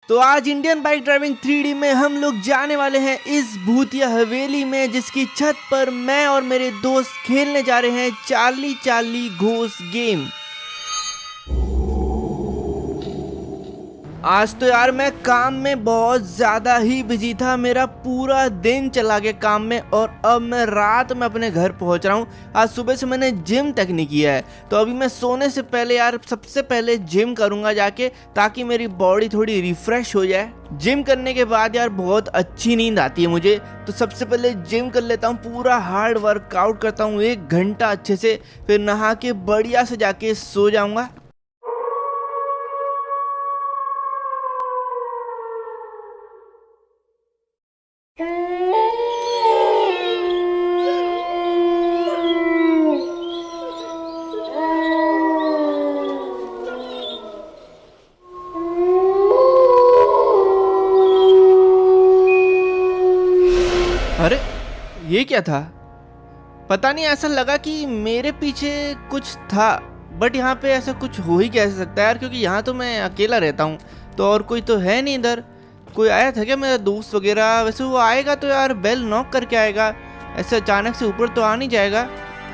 तो आज Indian bike driving 3D में हम लोग जाने वाले हैं इस भूतिया हवेली में, जिसकी छत पर मैं और मेरे दोस्त खेलने जा रहे हैं चार्ली चार्ली घोस्ट गेम। आज तो यार मैं काम में बहुत ज़्यादा ही बिजी था, मेरा पूरा दिन चला गया काम में और अब मैं रात में अपने घर पहुंच रहा हूं। आज सुबह से मैंने जिम तक नहीं किया है, तो अभी मैं सोने से पहले यार सबसे पहले जिम करूंगा जाके, ताकि मेरी बॉडी थोड़ी रिफ्रेश हो जाए। जिम करने के बाद यार बहुत अच्छी नींद आती है मुझे, तो सबसे पहले जिम कर लेता हूँ, पूरा हार्ड वर्कआउट करता हूँ 1 घंटा अच्छे से, फिर नहा के बढ़िया से जाके सो जाऊँगा। अरे ये क्या था? पता नहीं, ऐसा लगा कि मेरे पीछे कुछ था, बट यहाँ पे ऐसा कुछ हो ही कैसे सकता है यार, क्योंकि यहाँ तो मैं अकेला रहता हूँ, तो और कोई तो है नहीं इधर। कोई आया था क्या मेरा दोस्त वगैरह? वैसे वो आएगा तो यार बेल नॉक करके आएगा, ऐसे अचानक से ऊपर तो आ नहीं जाएगा।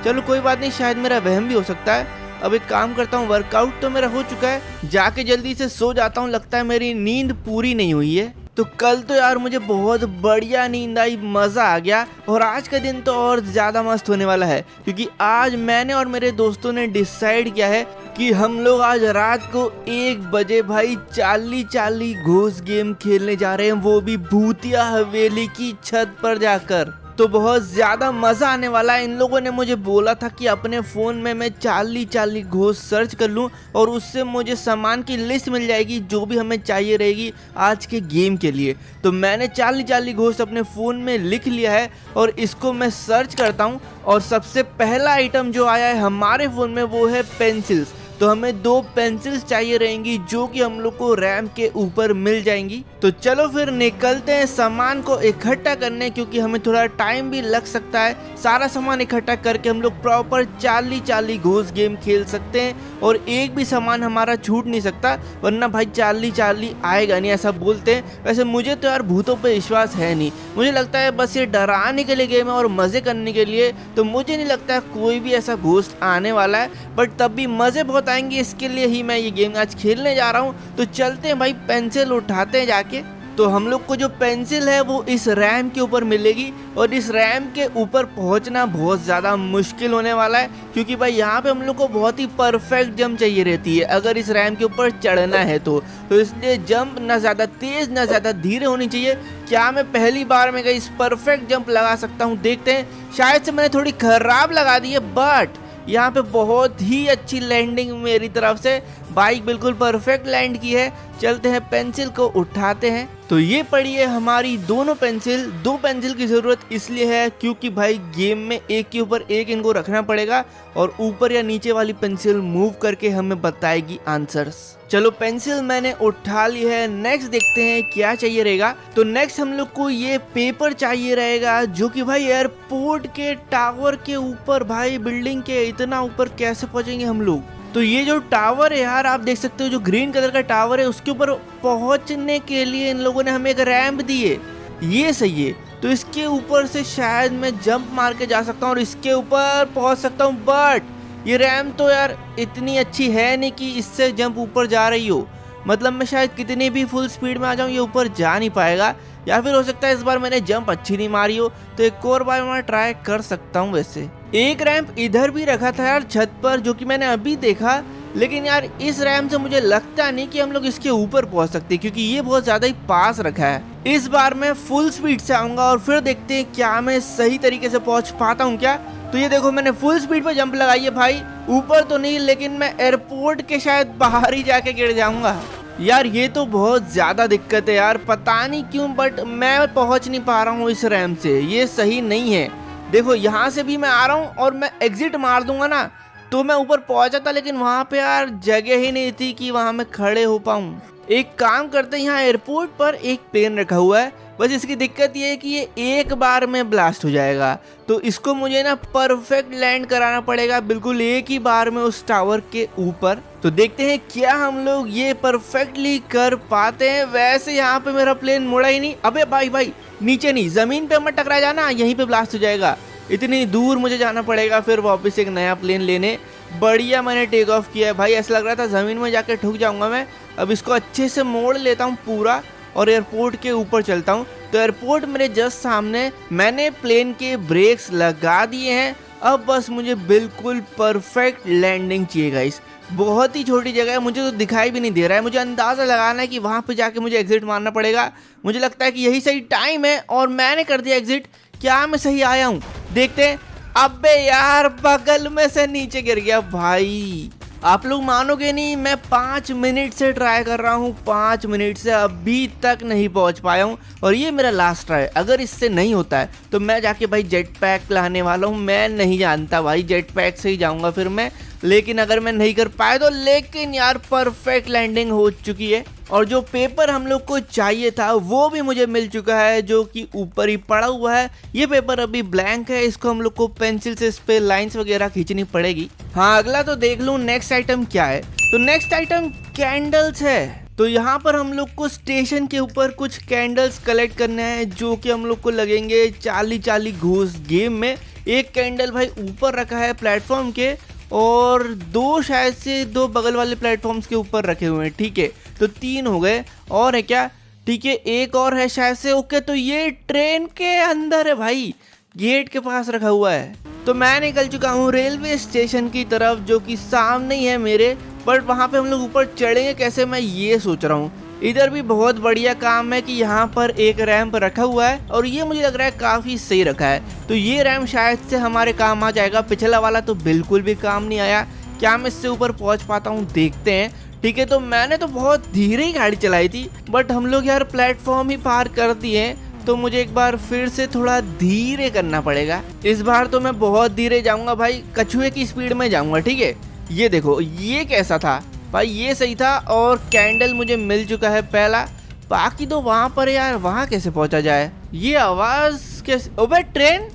चलो कोई बात नहीं, शायद मेरा वहम भी हो सकता है। अब एक काम करता हूँ, वर्कआउट तो मेरा हो चुका है, जाके जल्दी से सो जाता हूँ, लगता है मेरी नींद पूरी नहीं हुई है। तो कल तो यार मुझे बहुत बढ़िया नींद आई, मज़ा आ गया, और आज का दिन तो और ज़्यादा मस्त होने वाला है, क्योंकि आज मैंने और मेरे दोस्तों ने डिसाइड किया है कि हम लोग आज रात को 1 बजे भाई चार्ली चार्ली घोस्ट गेम खेलने जा रहे हैं, वो भी भूतिया हवेली की छत पर जाकर। तो बहुत ज़्यादा मज़ा आने वाला है। इन लोगों ने मुझे बोला था कि अपने फ़ोन में मैं चार्ली चार्ली घोस्ट सर्च कर लूं, और उससे मुझे सामान की लिस्ट मिल जाएगी जो भी हमें चाहिए रहेगी आज के गेम के लिए। तो मैंने चार्ली चार्ली घोस्ट अपने फ़ोन में लिख लिया है, और इसको मैं सर्च करता हूं, और सबसे पहला आइटम जो आया है हमारे फ़ोन में वो है पेंसिल्स। तो हमें 2 पेंसिल्स चाहिए रहेंगी, जो कि हम लोग को रैम के ऊपर मिल जाएंगी। तो चलो फिर निकलते हैं सामान को इकट्ठा करने, क्योंकि हमें थोड़ा टाइम भी लग सकता है। सारा सामान इकट्ठा करके हम लोग proper Charlie Charlie ghost game खेल सकते हैं, और एक भी सामान हमारा छूट नहीं सकता, वरना भाई चार्ली चार्ली आएगा नहीं, ऐसा बोलते हैं। वैसे मुझे तो यार भूतों पे विश्वास है नहीं, मुझे लगता है बस ये डराने के लिए गेम है और मज़े करने के लिए, तो मुझे नहीं लगता है कोई भी ऐसा घोस्ट आने वाला है। बट तब भी मज़े बहुत आएंगे, इसके लिए ही मैं ये गेम आज खेलने जा रहा हूँ। तो चलते हैं भाई, पेंसिल उठाते हैं जाके। तो हम लोग को जो पेंसिल है वो इस रैम के ऊपर मिलेगी, और इस रैम के ऊपर पहुंचना बहुत ज़्यादा मुश्किल होने वाला है, क्योंकि भाई यहाँ पे हम लोग को बहुत ही परफेक्ट जंप चाहिए रहती है अगर इस रैम के ऊपर चढ़ना है तो इसलिए जंप ना ज़्यादा तेज़ ना ज़्यादा धीरे होनी चाहिए। क्या मैं पहली बार में इस परफेक्ट जंप लगा सकता हूँ? देखते हैं। शायद से मैंने थोड़ी खराब लगा दी है, बट यहाँ पे बहुत ही अच्छी लैंडिंग मेरी तरफ से, बाइक बिल्कुल परफेक्ट लैंड की है। चलते हैं, पेंसिल को उठाते हैं। तो ये पड़ी है हमारी दोनों पेंसिल। 2 पेंसिल की ज़रूरत इसलिए है क्योंकि भाई गेम में एक के ऊपर एक इनको रखना पड़ेगा, और ऊपर या नीचे वाली पेंसिल मूव करके हमें बताएगी आंसर्स। चलो पेंसिल मैंने उठा ली है, नेक्स्ट देखते हैं क्या चाहिए रहेगा। तो नेक्स्ट हम लोग को ये पेपर चाहिए रहेगा, जो कि भाई एयरपोर्ट के टावर के ऊपर, भाई बिल्डिंग के इतना ऊपर कैसे पहुंचेंगे हम लोग? तो ये जो टावर है यार, आप देख सकते हो, जो ग्रीन कलर का टावर है, उसके ऊपर पहुंचने के लिए इन लोगों ने हमें एक रैंप दी है। ये सही है, तो इसके ऊपर से शायद मैं जंप मार के जा सकता हूँ और इसके ऊपर पहुंच सकता हूँ। बट ये रैंप तो यार इतनी अच्छी है नहीं कि इससे जंप ऊपर जा रही हो, मतलब मैं शायद कितनी भी फुल स्पीड में आ जाऊँ ये ऊपर जा नहीं पाएगा, या फिर हो सकता है इस बार मैंने जंप अच्छी नहीं मारी हो, तो एक और बार मैं ट्राई कर सकता हूँ। वैसे एक रैंप इधर भी रखा था यार छत पर, जो कि मैंने अभी देखा, लेकिन यार इस रैंप से मुझे लगता नहीं कि हम लोग इसके ऊपर पहुंच सकते, क्योंकि ये बहुत ज्यादा ही पास रखा है। इस बार मैं फुल स्पीड से आऊंगा और फिर देखते हैं क्या मैं सही तरीके से पहुंच पाता हूँ क्या। तो ये देखो, मैंने फुल स्पीड पे जंप लगाई है भाई, ऊपर तो नहीं, लेकिन मैं एयरपोर्ट के शायद बाहर ही जाके गिर जाऊंगा। यार ये तो बहुत ज़्यादा दिक्कत है यार, पता नहीं क्यों, बट मैं पहुंच नहीं पा रहा हूँ इस रैंप से, ये सही नहीं है। देखो यहाँ से भी मैं आ रहा हूँ, और मैं एग्जिट मार दूंगा ना तो मैं ऊपर पहुंचा था, लेकिन वहाँ पे यार जगह ही नहीं थी कि वहाँ मैं खड़े हो पाऊँ। एक काम करते हैं, यहाँ एयरपोर्ट पर एक प्लेन रखा हुआ है, बस इसकी दिक्कत ये है कि ये एक बार में ब्लास्ट हो जाएगा। तो इसको मुझे ना परफेक्ट लैंड कराना पड़ेगा बिल्कुल एक ही बार में उस टावर के ऊपर। तो देखते हैं क्या हम लोग ये परफेक्टली कर पाते हैं। वैसे यहाँ पे मेरा प्लेन मुड़ा ही नहीं। अबे भाई नीचे नहीं, जमीन पे मत टकरा जाना, यहीं पे ब्लास्ट हो जाएगा। इतनी दूर मुझे जाना पड़ेगा फिर वापस एक नया प्लेन लेने। बढ़िया मैंने टेक ऑफ किया है भाई, ऐसा लग रहा था ज़मीन में जाके ठुक जाऊंगा मैं। अब इसको अच्छे से मोड़ लेता हूँ पूरा और एयरपोर्ट के ऊपर चलता हूँ। तो एयरपोर्ट मेरे जस्ट सामने, मैंने प्लेन के ब्रेक्स लगा दिए हैं। अब बस मुझे बिल्कुल परफेक्ट लैंडिंग चाहिए गाइस। बहुत ही छोटी जगह है, मुझे तो दिखाई भी नहीं दे रहा है। मुझे अंदाज़ा लगाना है कि वहाँ पे जाके मुझे एग्जिट मारना पड़ेगा। मुझे लगता है कि यही सही टाइम है और मैंने कर दिया एग्जिट। क्या मैं सही आया हूँ? देखते हैं। अबे यार बगल में से नीचे गिर गया भाई। आप लोग मानोगे नहीं, मैं 5 मिनट से ट्राई कर रहा हूँ, 5 मिनट से अभी तक नहीं पहुँच पाया हूँ और ये मेरा लास्ट ट्राई। अगर इससे नहीं होता है तो मैं जाके भाई जेट पैक लाने वाला हूँ। मैं नहीं जानता भाई, जेट पैक से ही जाऊँगा फिर मैं। लेकिन अगर मैं नहीं कर पाया तो, लेकिन यार परफेक्ट लैंडिंग हो चुकी है और जो पेपर हम लोग को चाहिए था वो भी मुझे मिल चुका है, जो कि ऊपर ही पड़ा हुआ है। ये पेपर अभी ब्लैंक है, इसको हम लोग को पेंसिल से इस पे लाइंस वगैरह खींचनी पड़ेगी। हाँ अगला तो देख लूँ नेक्स्ट आइटम क्या है। तो नेक्स्ट आइटम कैंडल्स है। तो यहाँ पर हम लोग को स्टेशन के ऊपर कुछ कैंडल्स कलेक्ट करने हैं, जो कि हम लोग को लगेंगे 40 घूस गेम में। एक कैंडल भाई ऊपर रखा है प्लेटफॉर्म के और दो शायद से दो बगल वाले प्लेटफॉर्म्स के ऊपर रखे हुए हैं। ठीक है, तो 3 हो गए। और है क्या? ठीक है, एक और है शायद से। ओके, तो ये ट्रेन के अंदर है भाई, गेट के पास रखा हुआ है। तो मैं निकल चुका हूँ रेलवे स्टेशन की तरफ, जो कि सामने ही है मेरे। बट वहाँ पे हम लोग ऊपर चढ़ेंगे कैसे, मैं ये सोच रहा हूँ। इधर भी बहुत बढ़िया काम है कि यहाँ पर एक रैंप रखा हुआ है और ये मुझे लग रहा है काफ़ी सही रखा है। तो ये रैंप शायद से हमारे काम आ जाएगा। पिछला वाला तो बिल्कुल भी काम नहीं आया। क्या मैं इससे ऊपर पहुँच पाता हूँ? देखते हैं। ठीक है, तो मैंने तो बहुत धीरे ही गाड़ी चलाई थी, बट हम लोग यार प्लेटफॉर्म ही पार कर दिए, तो मुझे एक बार फिर से थोड़ा धीरे करना पड़ेगा। इस बार तो मैं बहुत धीरे जाऊँगा भाई, कछुए की स्पीड में जाऊँगा। ठीक है, ये देखो, ये कैसा था भाई, ये सही था। और कैंडल मुझे मिल चुका है पहला। बाकी तो वहाँ पर यार, वहाँ कैसे पहुँचा जाए? ये आवाज़ कैसे? अबे ट्रेन!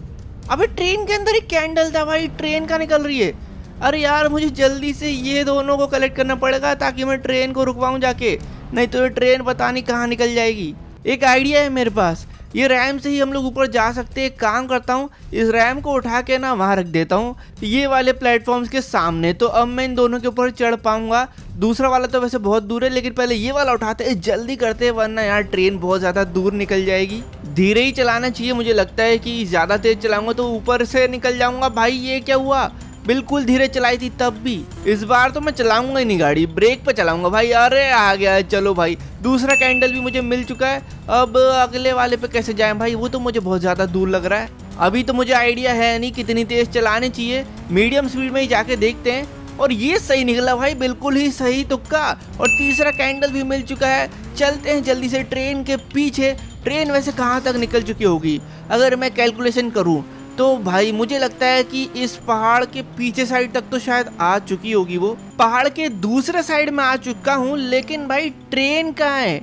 अबे ट्रेन के अंदर ही कैंडल था भाई, ट्रेन का निकल रही है। अरे यार मुझे जल्दी से ये दोनों को कलेक्ट करना पड़ेगा ताकि मैं ट्रेन को रुकवाऊँ जाके, नहीं तो ये ट्रेन पता नहीं कहाँ निकल जाएगी। एक आइडिया है मेरे पास, ये रैम से ही हम लोग ऊपर जा सकते हैं। काम करता हूँ, इस रैम को उठा के ना वहाँ रख देता हूँ, ये वाले प्लेटफॉर्म्स के सामने। तो अब मैं इन दोनों के ऊपर चढ़ पाऊंगा। दूसरा वाला तो वैसे बहुत दूर है, लेकिन पहले ये वाला उठाते हैं, जल्दी करते हैं, वरना यार ट्रेन बहुत ज़्यादा दूर निकल जाएगी। धीरे ही चलाना चाहिए, मुझे लगता है कि ज़्यादा तेज चलाऊंगा तो ऊपर से निकल जाऊंगा। भाई ये क्या हुआ? बिल्कुल धीरे चलाई थी तब भी। इस बार तो मैं चलाऊंगा ही नहीं गाड़ी, ब्रेक पे चलाऊंगा भाई। अरे आ गया है, चलो भाई। दूसरा कैंडल भी मुझे मिल चुका है। अब अगले वाले पे कैसे जाएं भाई, वो तो मुझे बहुत ज़्यादा दूर लग रहा है। अभी तो मुझे आइडिया है नहीं कितनी तेज चलानी चाहिए, मीडियम स्पीड में ही जाके देखते हैं। और ये सही निकला भाई, बिल्कुल ही सही तुक्का। और तीसरा कैंडल भी मिल चुका है। चलते हैं जल्दी से ट्रेन के पीछे। ट्रेन वैसे कहाँ तक निकल चुकी होगी अगर मैं कैलकुलेशन करूँ तो भाई मुझे लगता है कि इस पहाड़ के पीछे साइड तक तो शायद आ चुकी होगी। वो पहाड़ के दूसरे साइड में आ चुका हूँ, लेकिन भाई ट्रेन कहाँ है?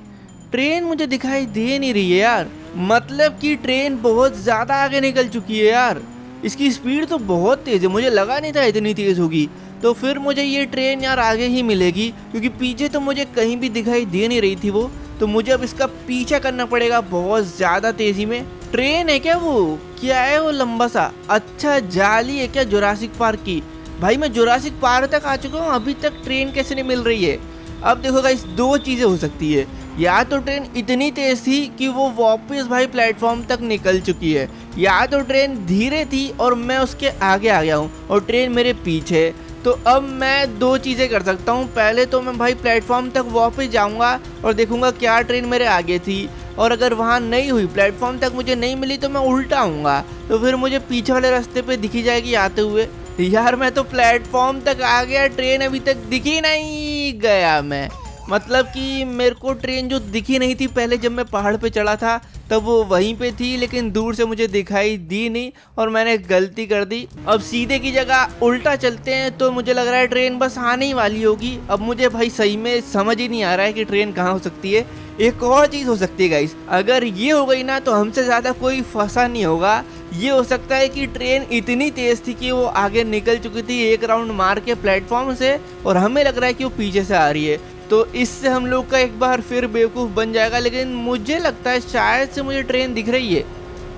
ट्रेन मुझे दिखाई दे नहीं रही है यार। मतलब कि ट्रेन बहुत ज़्यादा आगे निकल चुकी है यार। इसकी स्पीड तो बहुत तेज़ है, मुझे लगा नहीं था इतनी तेज़ होगी। तो फिर मुझे ये ट्रेन यार आगे ही मिलेगी, क्योंकि पीछे तो मुझे कहीं भी दिखाई दे नहीं रही थी वो। तो मुझे अब इसका पीछा करना पड़ेगा बहुत ज़्यादा तेज़ी में। ट्रेन है क्या वो? क्या है वो लंबा सा? अच्छा जाली है क्या जुरासिक पार्क की? भाई मैं जुरासिक पार्क तक आ चुका हूँ, अभी तक ट्रेन कैसे नहीं मिल रही है? अब देखो गाइस, 2 चीज़ें हो सकती है। या तो ट्रेन इतनी तेज़ थी कि वो वापस भाई प्लेटफॉर्म तक निकल चुकी है, या तो ट्रेन धीरे थी और मैं उसके आगे आ गया हूँ और ट्रेन मेरे पीछे। तो अब मैं 2 चीज़ें कर सकता हूँ। पहले तो मैं भाई प्लेटफॉर्म तक वापस जाऊँगा और देखूँगा क्या ट्रेन मेरे आगे थी, और अगर वहाँ नहीं हुई, प्लेटफॉर्म तक मुझे नहीं मिली, तो मैं उल्टा आऊँगा। तो फिर मुझे पीछे वाले रास्ते पे दिखी जाएगी आते हुए। यार मैं तो प्लेटफॉर्म तक आ गया, ट्रेन अभी तक दिखी नहीं। गया मैं। मतलब कि मेरे को ट्रेन जो दिखी नहीं थी पहले जब मैं पहाड़ पे चढ़ा था, तब वो वहीं पे थी, लेकिन दूर से मुझे दिखाई दी नहीं और मैंने गलती कर दी। अब सीधे की जगह उल्टा चलते हैं तो मुझे लग रहा है ट्रेन बस आने ही वाली होगी। अब मुझे भाई सही में समझ ही नहीं आ रहा है कि ट्रेन कहाँ हो सकती है। एक और चीज हो सकती है गाइस, अगर ये हो गई ना तो हमसे ज्यादा कोई फंसा नहीं होगा। ये हो सकता है कि ट्रेन इतनी तेज थी कि वो आगे निकल चुकी थी एक राउंड मार के प्लेटफॉर्म से, और हमें लग रहा है कि वो पीछे से आ रही है। तो इससे हम लोग का एक बार फिर बेवकूफ बन जाएगा। लेकिन मुझे लगता है शायद से मुझे ट्रेन दिख रही है।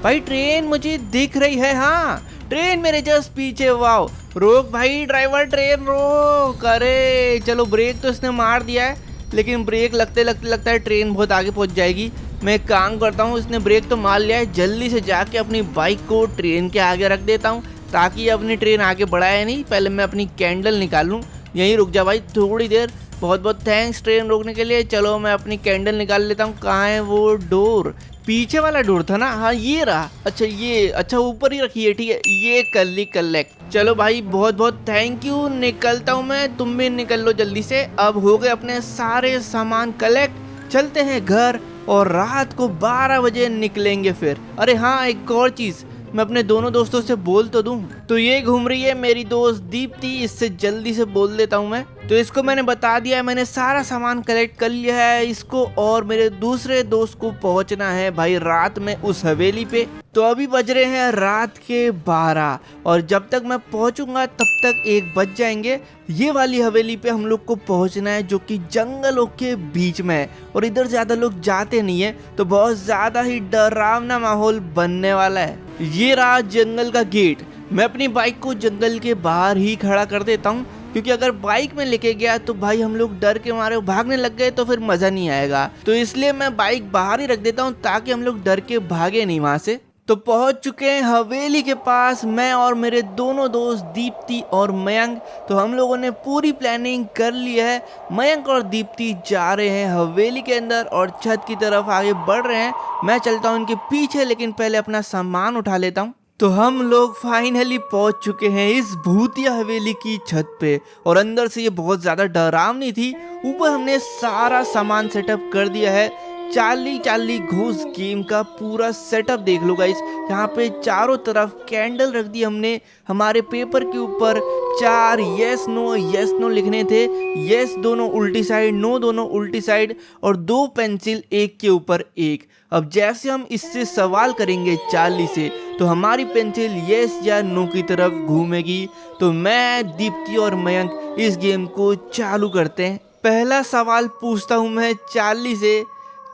भाई ट्रेन मुझे दिख रही है, हाँ ट्रेन मेरे जस्ट पीछे। वाओ, रोक भाई ड्राइवर, ट्रेन रोक। अरे चलो, ब्रेक तो इसने मार दिया है, लेकिन ब्रेक लगते लगते लगता है ट्रेन बहुत आगे पहुंच जाएगी। मैं एक काम करता हूँ, इसने ब्रेक तो मार लिया है, जल्दी से जाके अपनी बाइक को ट्रेन के आगे रख देता हूँ ताकि अपनी ट्रेन आगे बढ़ाए नहीं। पहले मैं अपनी कैंडल निकाल लूँ। यहीं रुक जा भाई थोड़ी देर। बहुत बहुत थैंक्स ट्रेन रोकने के लिए। चलो मैं अपनी कैंडल निकाल लेता हूँ। कहाँ है वो डोर? पीछे वाला डोर था ना, हाँ ये रहा। अच्छा ये, अच्छा ऊपर ही रखी है, ठीक है। ये कर ली कलेक्ट। चलो भाई बहुत बहुत थैंक यू, निकलता हूँ मैं, तुम भी निकल लो जल्दी से। अब हो गए अपने सारे सामान कलेक्ट, चलते हैं घर और रात को 12 बजे निकलेंगे फिर। अरे हाँ एक और चीज, मैं अपने दोनों दोस्तों से बोल तो दूं। तो ये घूम रही है मेरी दोस्त दीप्ति, इससे जल्दी से बोल देता हूँ मैं। तो इसको मैंने बता दिया है, मैंने सारा सामान कलेक्ट कर लिया है। इसको और मेरे दूसरे दोस्त को पहुंचना है भाई रात में उस हवेली पे। तो अभी बज रहे हैं रात के 12 और जब तक मैं पहुंचूंगा तब तक 1 बज जाएंगे। ये वाली हवेली पे हम लोग को पहुंचना है जो कि जंगलों के बीच में है और इधर ज्यादा लोग जाते नहीं है, तो बहुत ज्यादा ही डरावना माहौल बनने वाला है। ये रहा जंगल का गेट। मैं अपनी बाइक को जंगल के बाहर ही खड़ा कर देता हूँ, क्योंकि अगर बाइक में लेके गया तो भाई हम लोग डर के मारे भागने लग गए तो फिर मजा नहीं आएगा। तो इसलिए मैं बाइक बाहर ही रख देता हूँ ताकि हम लोग डर के भागे नहीं वहां से। तो पहुंच चुके हैं हवेली के पास, मैं और मेरे दोनों दोस्त दीप्ति और मयंक। तो हम लोगों ने पूरी प्लानिंग कर ली है। मयंक और दीप्ति जा रहे हैं हवेली के अंदर और छत की तरफ आगे बढ़ रहे हैं। मैं चलता हूं उनके पीछे, लेकिन पहले अपना सामान उठा लेता हूं। तो हम लोग फाइनली पहुंच चुके हैं इस भूतिया हवेली की छत पे और अंदर से ये बहुत ज्यादा डरावनी थी। ऊपर हमने सारा सामान सेटअप कर दिया है। चार्ली चार्ली घोस्ट गेम का पूरा सेटअप देख लो गाइस। यहाँ पे चारों तरफ कैंडल रख दी हमने। हमारे पेपर के ऊपर 4 यस नो लिखने थे। यस दोनों उल्टी साइड, नो दोनों उल्टी साइड, और 2 पेंसिल एक के ऊपर एक। अब जैसे हम इससे सवाल करेंगे चार्ली से तो हमारी पेंसिल यस या नो की तरफ घूमेगी। तो मैं, दीप्ति और मयंक इस गेम को चालू करते हैं। पहला सवाल पूछता हूँ मैं चार्ली से।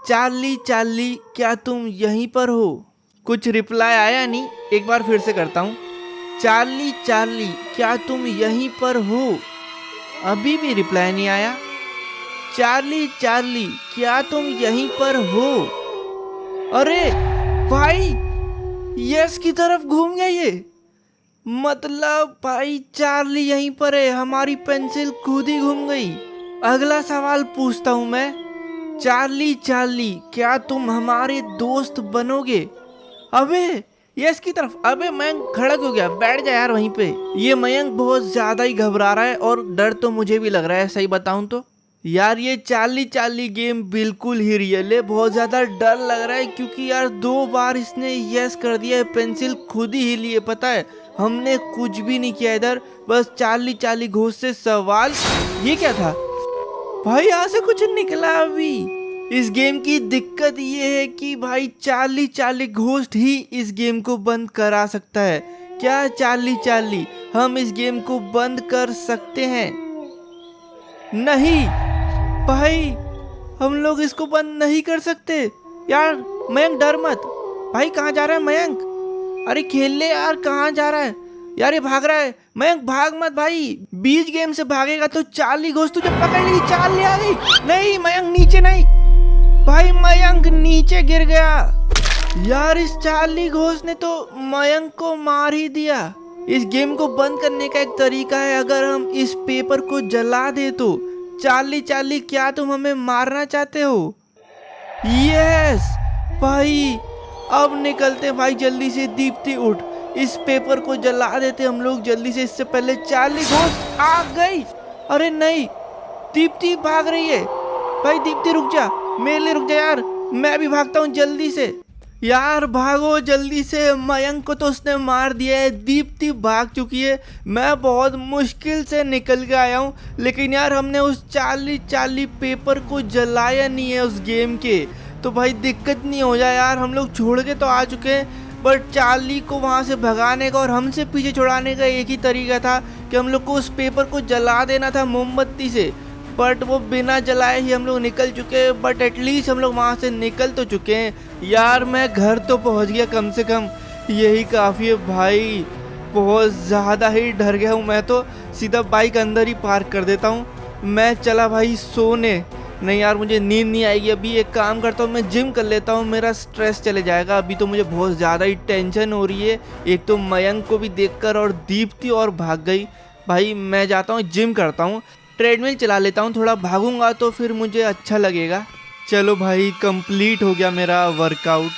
चार्ली चार्ली क्या तुम यहीं पर हो? कुछ रिप्लाई आया नहीं, एक बार फिर से करता हूँ। चार्ली चार्ली क्या तुम यहीं पर हो? अभी भी रिप्लाई नहीं आया। चार्ली चार्ली क्या तुम यहीं पर हो? अरे भाई यस की तरफ घूम गया ये। मतलब भाई चार्ली यहीं पर है, हमारी पेंसिल खुद ही घूम गई। अगला सवाल पूछता हूँ मैं। चार्ली चार्ली क्या तुम हमारे दोस्त बनोगे? अबे यस की तरफ। अबे मयंक खड़ा क्यों गया? बैठ जा यार वहीं पे। ये मयंक बहुत ज्यादा ही घबरा रहा है और डर तो मुझे भी लग रहा है, सही बताऊं तो। यार ये चार्ली चार्ली गेम बिल्कुल ही रियल है। बहुत ज्यादा डर लग रहा है क्योंकि यार 2 बार इसने यस कर दिया है, पेंसिल खुद ही हिली है। पता है हमने कुछ भी नहीं किया इधर, बस चार्ली चार्ली घोस्ट से सवाल। ये क्या था भाई? यहाँ से कुछ निकला अभी। इस गेम की दिक्कत ये है कि भाई चार्ली चार्ली घोस्ट ही इस गेम को बंद करा सकता है। क्या चार्ली चार्ली हम इस गेम को बंद कर सकते हैं? नहीं भाई, हम लोग इसको बंद नहीं कर सकते। यार मयंक डर मत। भाई कहाँ जा रहा है मयंक? अरे खेल ले यार, कहाँ जा रहा है? यार ये भाग रहा है। मयंक भाग मत भाई, बीच गेम से भागेगा तो चार्ली घोस्ट तुझे पकड़ लेगी। चार्ली आ गई। नहीं मयंक नीचे नहीं। भाई मयंक नीचे गिर गया। यार इस चार्ली घोस्ट ने तो मयंक को मार ही दिया। इस गेम को बंद करने का एक तरीका है, अगर हम इस पेपर को जला दे तो। चार्ली चार्ली क्या तुम हमें मारना चाहते हो? यस भाई अब निकलते भाई जल्दी से। दीप्ति उठ, इस पेपर को जला देते हम लोग जल्दी से, इससे पहले चार्ली घोस्ट आ गई। अरे नहीं, दीप्ति भाग रही है। भाई दीप्ति रुक जा, मेरे लिए रुक जा यार, मैं भी भागता हूँ जल्दी से। यार भागो जल्दी से, मयंक को तो उसने मार दिया है, दीप्ति भाग चुकी है, मैं बहुत मुश्किल से निकल के आया हूँ। लेकिन यार हमने उस चार्ली पेपर को जलाया नहीं है उस गेम के, तो भाई दिक्कत नहीं हो जाए यार। हम लोग छोड़ के तो आ चुके हैं, बट चार्ली को वहाँ से भगाने का और हमसे पीछे छुड़ाने का एक ही तरीका था कि हम लोग को उस पेपर को जला देना था मोमबत्ती से। बट वो बिना जलाए ही हम लोग निकल चुके हैं, बट एटलीस्ट हम लोग वहाँ से निकल तो चुके हैं। यार मैं घर तो पहुँच गया कम से कम, यही काफ़ी है भाई। बहुत ज़्यादा ही डर गया हूँ मैं तो, सीधा बाइक अंदर ही पार्क कर देता हूँ। मैं चला भाई सोने। नहीं यार मुझे नींद नहीं आएगी अभी, एक काम करता हूँ मैं जिम कर लेता हूँ, मेरा स्ट्रेस चले जाएगा। अभी तो मुझे बहुत ज़्यादा ही टेंशन हो रही है, एक तो मयंक को भी देखकर और दीप्ति और भाग गई। भाई मैं जाता हूँ जिम करता हूँ, ट्रेडमिल चला लेता हूँ, थोड़ा भागूंगा तो फिर मुझे अच्छा लगेगा। चलो भाई कंप्लीट हो गया मेरा वर्कआउट।